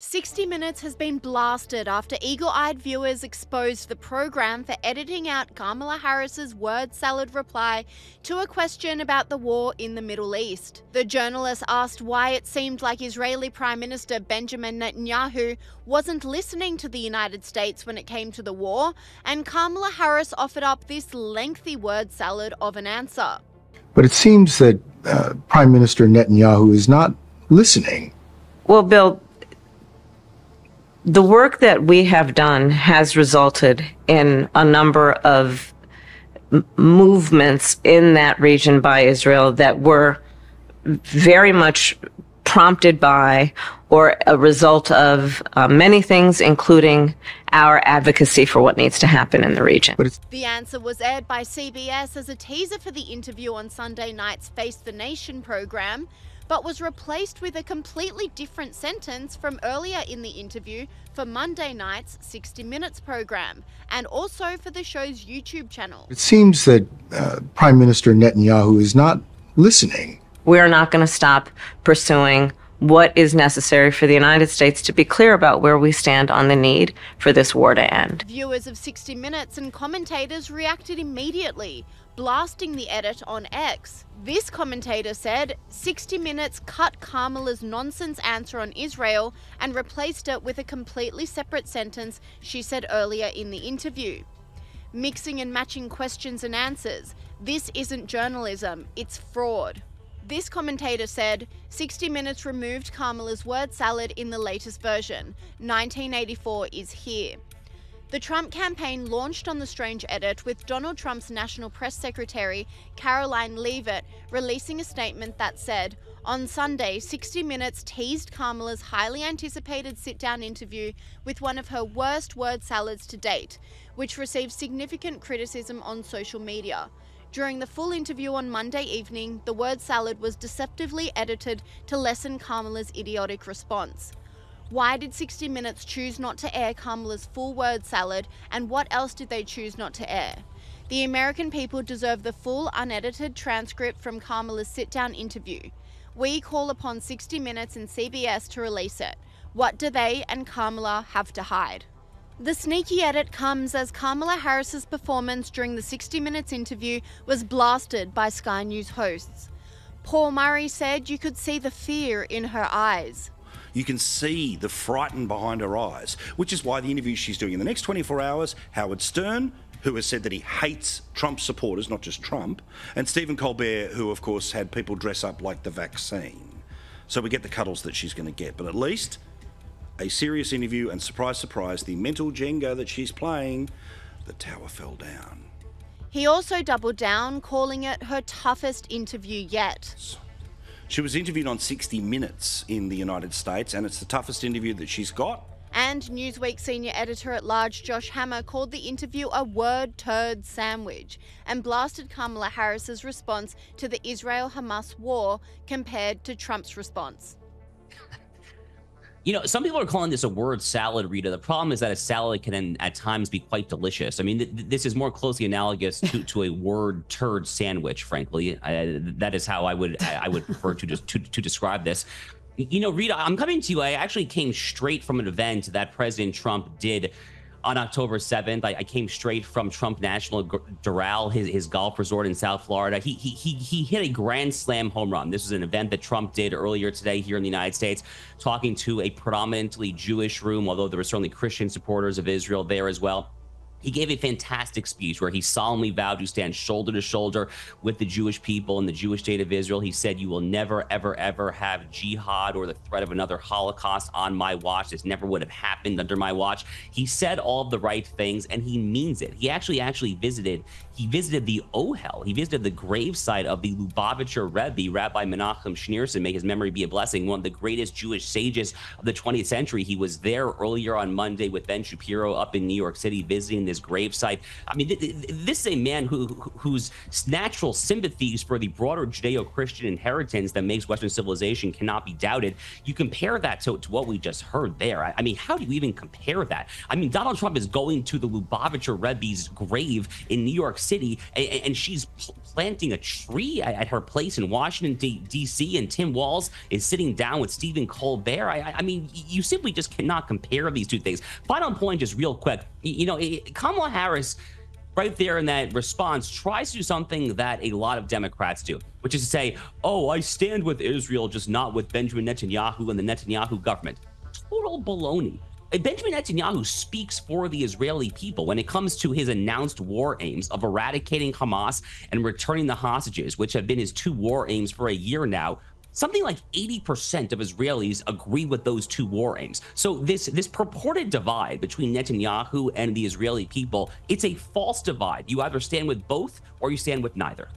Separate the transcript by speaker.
Speaker 1: 60 Minutes has been blasted after eagle-eyed viewers exposed the program for editing out Kamala Harris's word salad reply to a question about the war in the Middle East. The journalist asked why it seemed like Israeli Prime Minister Benjamin Netanyahu wasn't listening to the United States when it came to the war, and Kamala Harris offered up this lengthy word salad of an answer.
Speaker 2: But it seems that Prime Minister Netanyahu is not listening.
Speaker 3: Well, Bill, the work that we have done has resulted in a number of movements in that region by Israel that were very much prompted by or a result of many things, including our advocacy for what needs to happen in the region.
Speaker 1: The answer was aired by CBS as a teaser for the interview on Sunday night's Face the Nation program, but was replaced with a completely different sentence from earlier in the interview for Monday night's 60 Minutes program, and also for the show's YouTube channel.
Speaker 2: It seems that Prime Minister Netanyahu is not listening.
Speaker 3: We are not going to stop pursuing what is necessary for the United States to be clear about where we stand on the need for this war to end.
Speaker 1: Viewers of 60 Minutes and commentators reacted immediately, blasting the edit on X. This commentator said 60 Minutes cut Kamala's nonsense answer on Israel and replaced it with a completely separate sentence she said earlier in the interview. Mixing and matching questions and answers. This isn't journalism, it's fraud. This commentator said 60 Minutes removed Kamala's word salad in the latest version. 1984 is here. The Trump campaign launched on the strange edit, with Donald Trump's National Press Secretary, Caroline Leavitt, releasing a statement that said, on Sunday, 60 Minutes teased Kamala's highly anticipated sit-down interview with one of her worst word salads to date, which received significant criticism on social media. During the full interview on Monday evening, the word salad was deceptively edited to lessen Kamala's idiotic response. Why did 60 Minutes choose not to air Kamala's full word salad, and what else did they choose not to air? The American people deserve the full unedited transcript from Kamala's sit-down interview. We call upon 60 Minutes and CBS to release it. What do they and Kamala have to hide? The sneaky edit comes as Kamala Harris's performance during the 60 Minutes interview was blasted by Sky News hosts. Paul Murray said you could see the fear in her eyes.
Speaker 4: You can see the frighten behind her eyes, which is why the interview she's doing in the next 24 hours, Howard Stern, who has said that he hates Trump supporters, not just Trump, and Stephen Colbert, who of course had people dress up like the vaccine. So we get the cuddles that she's going to get, but at least a serious interview, and surprise, surprise, the mental Jenga that she's playing, the tower fell down.
Speaker 1: He also doubled down, calling it her toughest interview yet.
Speaker 4: She was interviewed on 60 Minutes in the United States, and it's the toughest interview that she's got.
Speaker 1: And Newsweek senior editor-at-large Josh Hammer called the interview a word turd sandwich and blasted Kamala Harris's response to the Israel-Hamas war compared to Trump's response.
Speaker 5: You know, some people are calling this a word salad, Rita. The problem is that a salad can at times be quite delicious. I mean, this is more closely analogous to a word turd sandwich, frankly. That is how I would prefer to describe this. You know, Rita, I'm coming to you. I actually came straight from an event that President Trump did on October 7th. I came straight from Trump National Doral, his golf resort in South Florida. He hit a grand slam home run. This was an event that Trump did earlier today here in the United States, talking to a predominantly Jewish room, although there were certainly Christian supporters of Israel there as well. He gave a fantastic speech where he solemnly vowed to stand shoulder to shoulder with the Jewish people and the Jewish state of Israel. He said, "You will never, ever, ever have jihad or the threat of another Holocaust on my watch. This never would have happened under my watch." He said all of the right things, and he means it. He actually visited the Ohel. He visited the gravesite of the Lubavitcher Rebbe, Rabbi Menachem Schneerson, may his memory be a blessing, one of the greatest Jewish sages of the 20th century. He was there earlier on Monday with Ben Shapiro up in New York City visiting this gravesite. I mean, this is a man whose natural sympathies for the broader Judeo-Christian inheritance that makes Western civilization cannot be doubted. You compare that to what we just heard there. I mean, how do you even compare that? I mean, Donald Trump is going to the Lubavitcher Rebbe's grave in New York City, and she's planting a tree at her place in Washington, D.C., and Tim Walz is sitting down with Stephen Colbert. I mean, you simply just cannot compare these two things. Final point, just real quick. You know, Kamala Harris, right there in that response, tries to do something that a lot of Democrats do, which is to say, oh, I stand with Israel, just not with Benjamin Netanyahu and the Netanyahu government. Total baloney. Benjamin Netanyahu speaks for the Israeli people when it comes to his announced war aims of eradicating Hamas and returning the hostages, which have been his two war aims for a year now. Something like 80% of Israelis agree with those two war aims. So this purported divide between Netanyahu and the Israeli people, it's a false divide. You either stand with both or you stand with neither.